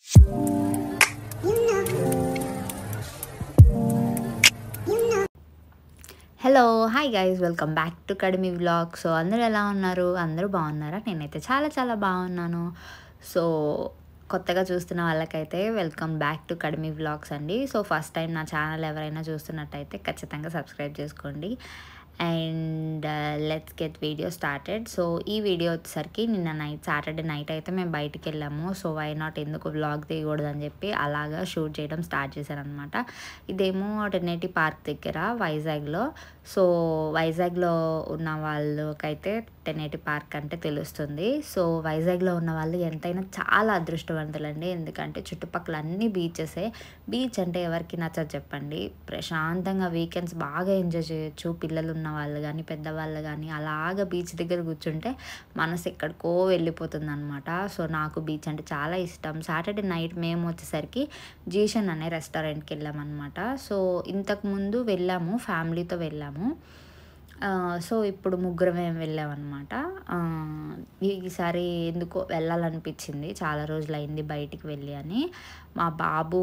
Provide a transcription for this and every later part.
Hello hi guys welcome back to Kadimi vlog. So అందరూ ఎలా ఉన్నారు? అందరూ బాగున్నారా? నేనైతే చాలా చాలా బాగున్నాను. సో కొత్తగా చూస్తున్న వాళ్ళకైతే welcome back to Kadimi vlogs అండి. సో ఫస్ట్ టైం నా ఛానల్ ఎవరైనా చూస్తున్నట్టయితే ఖచ్చితంగా సబ్స్క్రైబ్ చేసుకోండి. And let's get video started. So ఈ వీడియో వచ్చేసరికి నిన్న సాటర్డే నైట్ అయితే మేము బయటికి వెళ్ళాము. సో వై నాట్ ఎందుకు వ్లాగ్ తీయకూడదు అని చెప్పి అలాగా షూట్ చేయడం స్టార్ట్ చేశాను అనమాట. ఇదేమో టెర్నేటి పార్క్ దగ్గర వైజాగ్లో. సో వైజాగ్లో ఉన్న వాళ్ళకైతే టెర్నేటి పార్క్ అంటే తెలుస్తుంది. సో వైజాగ్లో ఉన్న వాళ్ళు ఎంతైనా చాలా అదృష్టవంతులండి. ఎందుకంటే చుట్టుపక్కల అన్ని బీచెసే. బీచ్ అంటే ఎవరికి నచ్చదు చెప్పండి. ప్రశాంతంగా వీకెండ్స్ బాగా ఎంజాయ్ చేయొచ్చు. పిల్లలు ఉన్న వాళ్ళు కానీ పెద్దవాళ్ళు కానీ అలాగా బీచ్ దగ్గర కూర్చుంటే మనసు ఎక్కడికో వెళ్ళిపోతుంది అనమాట. సో నాకు బీచ్ అంటే చాలా ఇష్టం. సాటర్డే నైట్ మేము వచ్చేసరికి జీషన్ అనే రెస్టారెంట్కి వెళ్ళామన్నమాట. సో ఇంతకుముందు వెళ్ళాము, ఫ్యామిలీతో వెళ్ళాము. సో ఇప్పుడు ముగ్గురమే వెళ్ళామన్నమాట. ఈసారి ఎందుకో వెళ్ళాలనిపించింది, చాలా రోజులైంది బయటికి వెళ్ళి అని. మా బాబు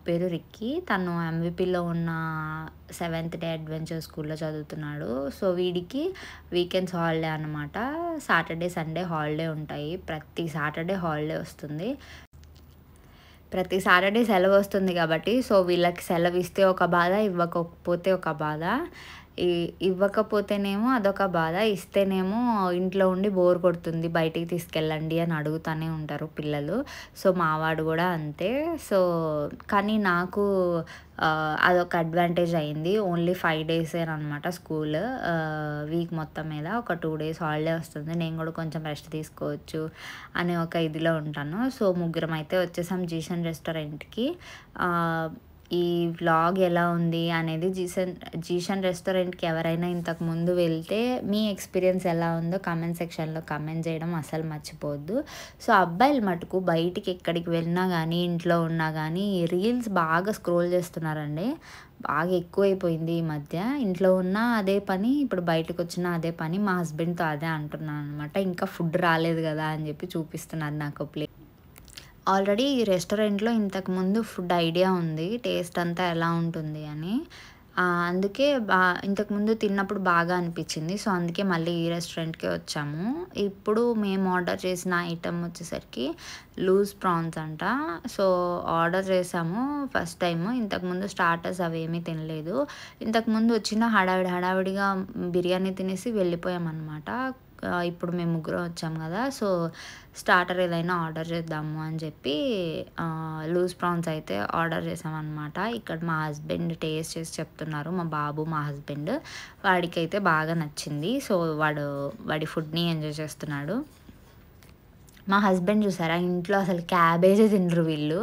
పేరు రిక్కీ. తను ఎంవిపిలో ఉన్న 7th డే అడ్వెంచర్ స్కూల్లో చదువుతున్నాడు. సో వీడికి వీకెండ్స్ హాలిడే అనమాట. సాటర్డే సండే హాలిడే ఉంటాయి. ప్రతి సాటర్డే హాలిడే వస్తుంది. ప్రతి సాటర్డే సెలవు వస్తుంది కాబట్టి సో వీళ్ళకి సెలవు ఇస్తే ఒక బాధ, ఇవ్వకపోతే ఒక బాధ. ఇవ్వకపోతేనేమో అదొక బాధ, ఇస్తేనేమో ఇంట్లో ఉండి బోర్ కొడుతుంది, బయటికి తీసుకెళ్ళండి అని అడుగుతూనే ఉంటారు పిల్లలు. సో మావాడు కూడా అంతే. సో కానీ నాకు అదొక అడ్వాంటేజ్ అయింది. ఓన్లీ 5 డేసే అనమాట స్కూల్. వీక్ మొత్తం మీద ఒక 2 డేస్ హాలిడే వస్తుంది. నేను కూడా కొంచెం రెస్ట్ తీసుకోవచ్చు అనే ఒక ఇదిలో ఉంటాను. సో ముగ్గురం అయితే వచ్చేసాం జీషన్ రెస్టారెంట్కి. ఈ వ్లాగ్ ఎలా ఉంది అనేది జీషన్ రెస్టారెంట్కి ఎవరైనా ఇంతకు ముందు వెళ్తే మీ ఎక్స్పీరియన్స్ ఎలా ఉందో కామెంట్ సెక్షన్లో కామెంట్ చేయడం అసలు మర్చిపోవద్దు. సో అబ్బాయిలు మటుకు బయటికి ఎక్కడికి వెళ్ళినా కానీ ఇంట్లో ఉన్నా కానీ రీల్స్ బాగా స్క్రోల్ చేస్తున్నారండి. బాగా ఎక్కువైపోయింది ఈ మధ్య. ఇంట్లో ఉన్న అదే పని, ఇప్పుడు బయటకు వచ్చిన అదే పని. మా హస్బెండ్తో అదే అంటున్నాను అనమాట. ఇంకా ఫుడ్ రాలేదు కదా అని చెప్పి చూపిస్తున్నారు నాకు ప్లేట్. ఆల్రెడీ ఈ రెస్టారెంట్లో ఇంతకుముందు ఫుడ్ ఐడియా ఉంది, టేస్ట్ అంతా ఎలా ఉంటుంది అని. అందుకే ఇంతకుముందు తిన్నప్పుడు బాగా అనిపించింది. సో అందుకే మళ్ళీ ఈ రెస్టారెంట్కే వచ్చాము. ఇప్పుడు మేము ఆర్డర్ చేసిన ఐటెం వచ్చేసరికి లూజ్ ప్రాన్స్ అంట. సో ఆర్డర్ చేసాము ఫస్ట్ టైము. ఇంతకుముందు స్టార్టర్స్ అవేమీ తినలేదు. ఇంతకుముందు వచ్చిన హడావిడిగా బిర్యానీ తినేసి వెళ్ళిపోయామన్నమాట. ఇప్పుడు మేము ముగ్గురం వచ్చాం కదా, సో స్టార్టర్ ఏదైనా ఆర్డర్ చేద్దాము అని చెప్పి లూజ్ ప్రాన్స్ అయితే ఆర్డర్ చేసామన్నమాట. ఇక్కడ మా హస్బెండ్ టేస్ట్ చేసి చెప్తున్నారు, మా బాబు మా హస్బెండ్. వాడికైతే బాగా నచ్చింది. సో వాడి ఫుడ్ని ఎంజాయ్ చేస్తున్నాడు. మా హస్బెండ్ చూసారా, ఇంట్లో అసలు క్యాబేజే తినరు వీళ్ళు.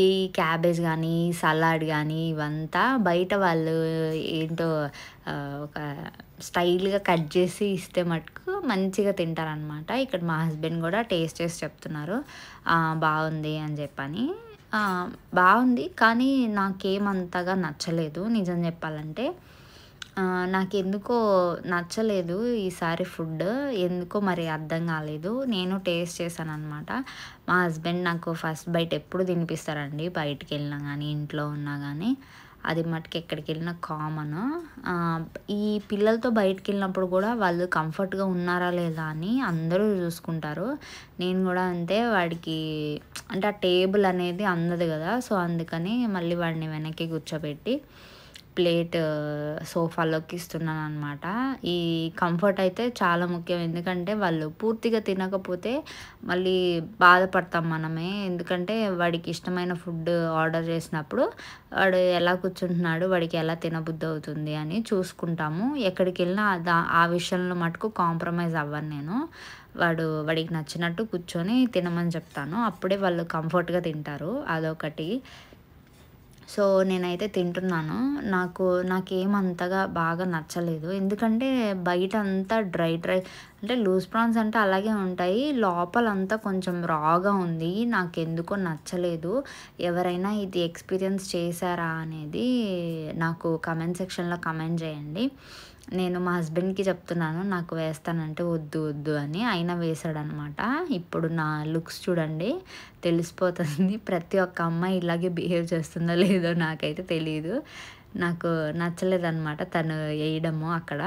ఈ క్యాబేజ్ కానీ సలాడ్ కానీ ఇవంతా బయట వాళ్ళు ఏంటో ఒక స్టైల్గా కట్ చేసి ఇస్తే మటుకు మంచిగా తింటారనమాట. ఇక్కడ మా హస్బెండ్ కూడా టేస్ట్ చేసి చెప్తున్నారు బాగుంది అని చెప్పని. బాగుంది కానీ నాకేమంతగా నచ్చలేదు నిజం చెప్పాలంటే. నాకెందుకో నచ్చలేదు ఈసారి ఫుడ్. ఎందుకో మరి అర్థం కాలేదు. నేను టేస్ట్ చేశాను అనమాట. మా హస్బెండ్ నాకు ఫస్ట్ బైట్ ఎప్పుడు తినిపిస్తారండి, బయటికి వెళ్ళినా కానీ ఇంట్లో ఉన్నా కానీ. అది మటుకు ఎక్కడికి వెళ్ళినా కామన్. ఈ పిల్లలతో బయటికి వెళ్ళినప్పుడు కూడా వాళ్ళు కంఫర్ట్గా ఉన్నారా లేదా అని అందరూ చూసుకుంటారు. నేను కూడా అంతే. వాడికి అంటే ఆ టేబుల్ అనేది అందదు కదా, సో అందుకని మళ్ళీ వాడిని వెనక్కి కూర్చోబెట్టి ప్లేట్ సోఫాలోకి ఇస్తున్నాను అనమాట. ఈ కంఫర్ట్ అయితే చాలా ముఖ్యం. ఎందుకంటే వాళ్ళు పూర్తిగా తినకపోతే మళ్ళీ బాధపడతాం మనమే. ఎందుకంటే వాడికి ఇష్టమైన ఫుడ్ ఆర్డర్ చేసినప్పుడు వాడు ఎలా కూర్చుంటున్నాడు, వాడికి ఎలా తినబుద్ధి అవుతుంది అని చూసుకుంటాము. ఎక్కడికి వెళ్ళినా ఆ విషయంలో మటుకు కాంప్రమైజ్ అవ్వను నేను. వాడికి నచ్చినట్టు కూర్చొని తినమని చెప్తాను. అప్పుడే వాళ్ళు కంఫర్ట్గా తింటారు. అదొకటి. సో నేనైతే తింటున్నాను. నాకేమంతగా బాగా నచ్చలేదు. ఎందుకంటే బయట అంతా డ్రై అంటే లూజ్ ప్రాన్స్ అంటే అలాగే ఉంటాయి, లోపలంతా కొంచెం రాగా ఉంది. నాకెందుకో నచ్చలేదు. ఎవరైనా ఇది ఎక్స్పీరియన్స్ చేశారా అనేది నాకు కమెంట్ సెక్షన్లో కమెంట్ చేయండి. నేను మా హస్బెండ్‌కి చెప్తున్నాను నాకు వేస్తానంటే వద్దు వద్దు అని. అయినా వేశాడనమాట. ఇప్పుడు నా లుక్స్ చూడండి తెలిసిపోతుంది. ప్రతి ఒక్క అమ్మాయి ఇలాగే బిహేవ్ చేస్తుందో లేదో నాకైతే తెలీదు. నాకు నచ్చలేదనమాట తను ఎయడము అక్కడ.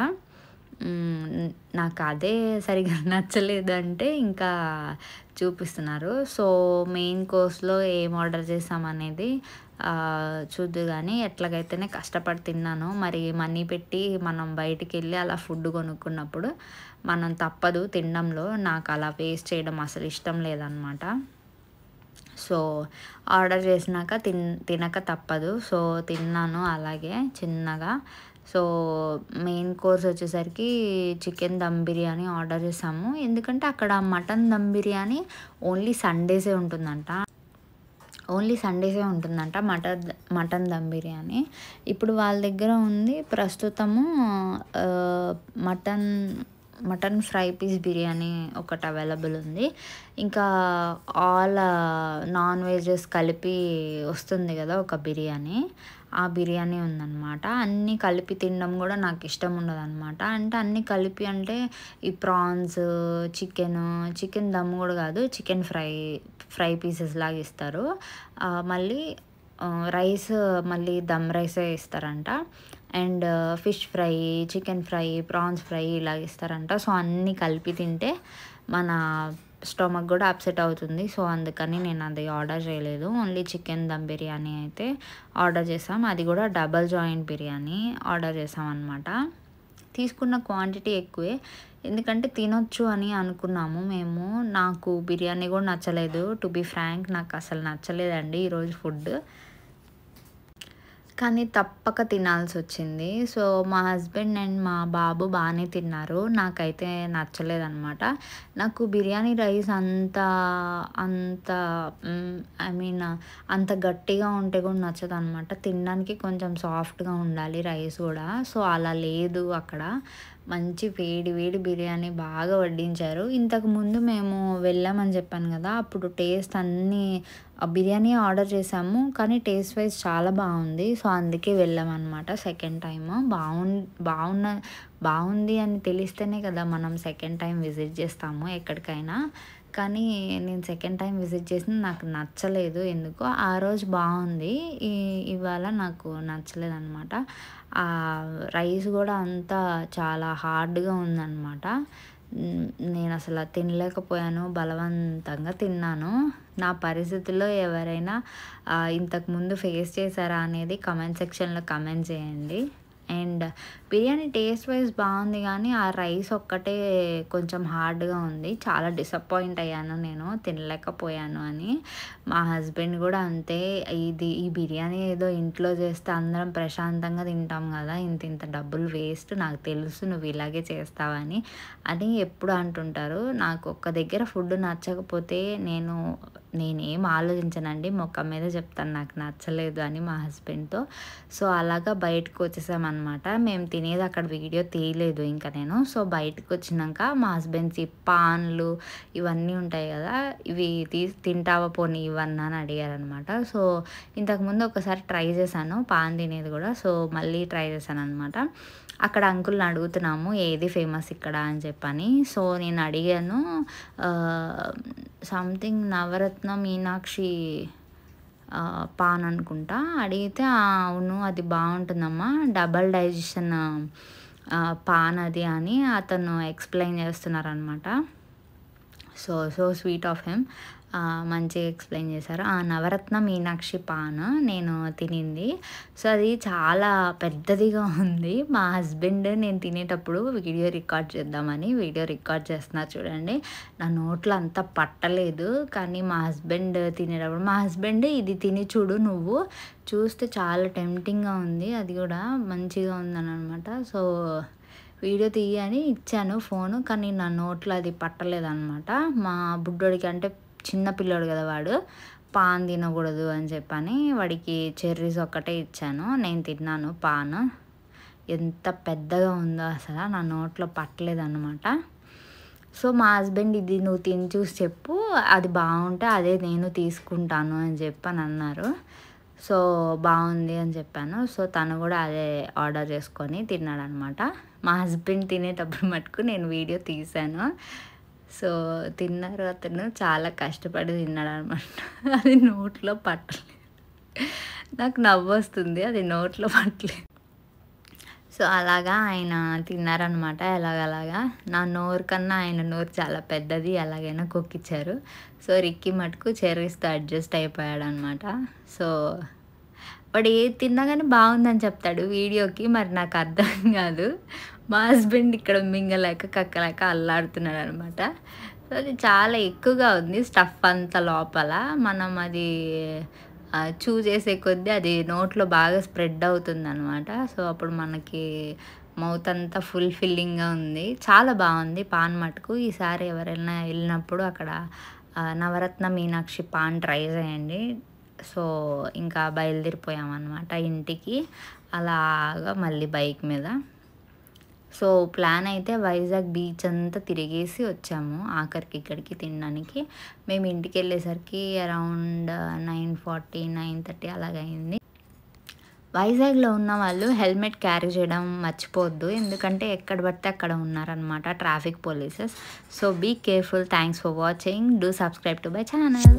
నాకు అదే సరిగ్గా నచ్చలేదంటే ఇంకా చూపిస్తున్నారు. సో, మెయిన్ కోర్స్‌లో ఏం ఆర్డర్ చేశామనేది చూద్దురు గానీ ఎట్లాగైతేనే కష్టపడి తిన్నాను. మరి మనీ పెట్టి మనం బయటికెళ్ళి అలా ఫుడ్ కొనుక్కున్నప్పుడు మనం తప్పదు తినడంలో. నాకలా వేస్ట్ చేయడం అసలు ఇష్టం లేదనమాట. సో, ఆర్డర్ చేసినాక తినక తప్పదు. సో, తిన్నాను అలాగే చిన్నగా. సో, మెయిన్ కోర్స్ వచ్చేసరికి చికెన్ దమ్ బిర్యానీ ఆర్డర్ చేసాము. ఎందుకంటే అక్కడ మటన్ దమ్ బిర్యానీ ఓన్లీ సండేసే ఉంటుందంట. ఓన్లీ సండేసే ఉంటుందంట మటన్ దమ్ బిర్యానీ. ఇప్పుడు వాళ్ళ దగ్గర ఉంది ప్రస్తుతము mutton mutton fry piece biryani ఒకటి అవైలబుల్ ఉంది. ఇంకా ఆల్ నాన్ వెజెస్ కలిపి వస్తుంది కదా ఒక బిర్యానీ. ఆ బిర్యానీ ఉందనమాట. అన్నీ కలిపి తినడం కూడా నాకు ఇష్టం ఉండదనమాట. అంటే అన్నీ కలిపి అంటే ఈ ప్రాన్స్, చికెన్ దమ్ కూడా కాదు. చికెన్ ఫ్రై పీసెస్ లాగా ఇస్తారు. మళ్ళీ రైస్ మళ్ళీ దమ్ రైసే ఇస్తారంట. And fish fry, chicken fry, prawns fry ఇలాగ ఇస్తారంట. సో, అన్నీ కలిపి తింటే మన స్టొమక్ కూడా అప్సెట్ అవుతుంది. సో, అందుకని నేను అది ఆర్డర్ చేయలేదు. ఓన్లీ చికెన్ దమ్ బిర్యానీ అయితే ఆర్డర్ చేసాం. అది కూడా డబల్ జాయింట్ బిర్యానీ ఆర్డర్ చేసామన్నమాట. తీసుకున్న క్వాంటిటీ ఎక్కువే. ఎందుకంటే తినొచ్చు అని అనుకున్నాము మేము. నాకు బిర్యానీ కూడా నచ్చలేదు. టు బీ ఫ్రాంక్ నాకు అసలు నచ్చలేదండి ఈరోజు ఫుడ్. కానీ తప్పక తినాల్సొచ్చింది. సో, మా హస్బెండ్ అండ్ మా బాబు బానే తిన్నారు. నాకైతే నచ్చలేదనమాట. నాకు బిర్యానీ రైస్ అంత అంత ఐ మీన్ అంత గట్టిగా ఉంటే కూడా నచ్చదనమాట. తినడానికి కొంచెం సాఫ్ట్‌గా ఉండాలి రైస్ కూడా. సో, అలా లేదు అక్కడ. మంచి వేడి వేడి బిర్యానీ బాగా వడ్డించారు. ఇంతకుముందు మేము వెళ్ళామని చెప్పాను కదా! అప్పుడు టేస్ట్ అన్నీ బిర్యానీ ఆర్డర్ చేసాము. కానీ టేస్ట్ వైస్ చాలా బాగుంది. సో, అందుకే వెళ్ళామనమాట సెకండ్ టైము. బాగుంది అని తెలిస్తేనే కదా మనం సెకండ్ టైం విజిట్ చేస్తాము ఎక్కడికైనా. కానీ నేను సెకండ్ టైం విజిట్ చేసింది నాకు నచ్చలేదు ఎందుకో. ఆ రోజు బాగుంది. ఇవాళ నాకు నచ్చలేదనమాట. రైస్ కూడా అంతా చాలా హార్డ్‌గా ఉందనమాట. నేనసల తినలేకపోయాను. బలవంతంగా తిన్నాను. నా పరిస్థితుల్లో ఎవరైనా ఇంతకుముందు ఫేస్ చేశారా అనేది కామెంట్ సెక్షన్‌లో కామెంట్ చేయండి. అండ్ బిర్యానీ టేస్ట్ వైస్ బాగుంది కానీ ఆ రైస్ ఒక్కటే కొంచెం హార్డ్‌గా ఉంది. చాలా డిసప్పాయింట్ అయ్యాను నేను తినలేకపోయాను అని. మా హస్బెండ్ కూడా అంతే. ఈ బిర్యానీ ఏదో ఇంట్లో చేస్తే అందరం ప్రశాంతంగా తింటాం కదా! ఇంత డబ్బులు వేస్ట్ నాకు తెలుసు నువ్వు ఇలాగే చేస్తావని అని ఎప్పుడు అంటుంటారు. నాకు ఒక్క దగ్గర ఫుడ్ నచ్చకపోతే నేనేం ఆలోచించనండి. మొఖం మీద చెప్తాను నాకు నచ్చలేదు అని మా హస్బెండ్‌తో. సో, అలాగా బయటకు వచ్చేసామనమాట. మేము తినేది అక్కడ వీడియో తీయలేదు ఇంక నేను. సో, బయటకొచ్చినంక మా హస్బెండ్స్ పాన్లు ఇవన్నీ ఉంటాయి కదా! ఇవి తింటావా పోనీ ఇవన్నా అని అడిగారనమాట. సో, ఇంతకుముందు ఒకసారి ట్రై చేశాను పాన్ తినేది కూడా. సో, మళ్ళీ ట్రై చేశాననమాట. అక్కడ అంకుల్‌ని అడుగుతున్నాము ఏది ఫేమస్ ఇక్కడ అని చెప్పని. సో, నేను అడిగాను సంథింగ్ నవరత్న మీనాక్షి పాన్ అనుకుంటా. అడిగితే అవును అది బాగుంటుందమ్మా డబల్ డైజెషన్ పాన్ అది అని అతను ఎక్స్‌ప్లెయిన్ చేస్తున్నారనమాట. So sweet of him. మంచిగా ఎక్స్‌ప్లెయిన్ చేశారు. నవరత్న మీనాక్షి పాన్ నేను తినింది. సో, అది చాలా పెద్దదిగా ఉంది. మా హస్బెండ్ నేను తినేటప్పుడు వీడియో రికార్డ్ చేద్దామని వీడియో రికార్డ్ చేస్తున్నారు చూడండి. నా నోట్లో అంత పట్టలేదు. కానీ మా హస్బెండ్ తినేటప్పుడు మా హస్బెండ్ ఇది తిని చూడు నువ్వు చూస్తే చాలా టెంప్టింగ్‌గా ఉంది. అది కూడా మంచిగా ఉందనమాట. సో, వీడియో తీయని ఇచ్చాను ఫోను. కానీ నా నోట్లో అది పట్టలేదనమాట. మా బుడ్డోడికి అంటే చిన్న పిల్లోడు కదా వాడు. పాన్ తినకూడదు అని చెప్పని వాడికి చెర్రీస్ ఒక్కటే ఇచ్చాను. నేను తిన్నాను పాన్. ఎంత పెద్దగా ఉందో అసల నా నోట్లో పట్టలేదనమాట. సో, మా హస్బెండ్ ఇది నువ్వు తిని చూసి చెప్పు అది బాగుంటే అదే నేను తీసుకుంటాను అని చెప్పని అన్నారు. సో, బాగుంది అని చెప్పాను. సో, తను కూడా అదే ఆర్డర్ చేసుకొని తిన్నాడనమాట. మా హస్బెండ్ తినేటప్పుడు మటుకు నేను వీడియో తీశాను. సో, తిన్నారు అతను చాలా కష్టపడి తిన్నాడనమాట. అది నోట్లో పట్టలేదు. నాకు నవ్వొస్తుంది. అది నోట్లో పట్టలేదు. సో, అలాగా ఆయన తిన్నారనమాట ఎలాగలాగా. నా నోరు కన్నా ఆయన నోరు చాలా పెద్దది. ఎలాగైనా కొక్కిచ్చారు. సో, రిక్కీ మటుకు చెర్రీస్‌తో అడ్జస్ట్ అయిపోయాడనమాట. సో, వాడు ఏది తిన్నా గానీ బావుందని చెప్తాడు వీడియోకి. మరి నాకు అర్థం గాదు. మా హస్బెండ్ ఇక్కడ మింగలేక, కక్కలేక అల్లాడుతున్నాడనమాట. సో, అది చాలా ఎక్కువగా ఉంది స్టఫ్ అంతా లోపల. మనం అది చూ చేసే కొద్దీ అది నోట్లో బాగా స్ప్రెడ్ అవుతుందనమాట. సో, అప్పుడు మనకి మౌత్ అంతా ఫుల్ ఫిల్లింగ్‌గా ఉంది. చాలా బావుంది పాన్ మటుకు. ఈసారి ఎవరైనా ఎళ్ళినప్పుడు అక్కడ నవరత్న మీనాక్షి పాన్ ట్రై చేయండి. సో, ఇంకా బయలుదేరిపోయామనమాట ఇంటికి. అలాగా మళ్ళీ బైక్ మీద. సో, ప్లాన్ అయితే వైజాగ్ బీచ్ అంతా తిరిగేసి వచ్చాము. ఆఖరికి ఇక్కడికి తినడానికి. మేము ఇంటికెళ్ళేసరికి అరౌండ్ 9:40, 9:30 అలాగయింది. వైజాగ్‌లో ఉన్నవాళ్ళు హెల్మెట్ క్యారీ చేయడం మర్చిపోవద్దు. ఎందుకంటే ఎక్కడ పడితే అక్కడ ఉన్నారనమాట traffic polices. So, be careful. Thanks for watching. Do subscribe to my channel.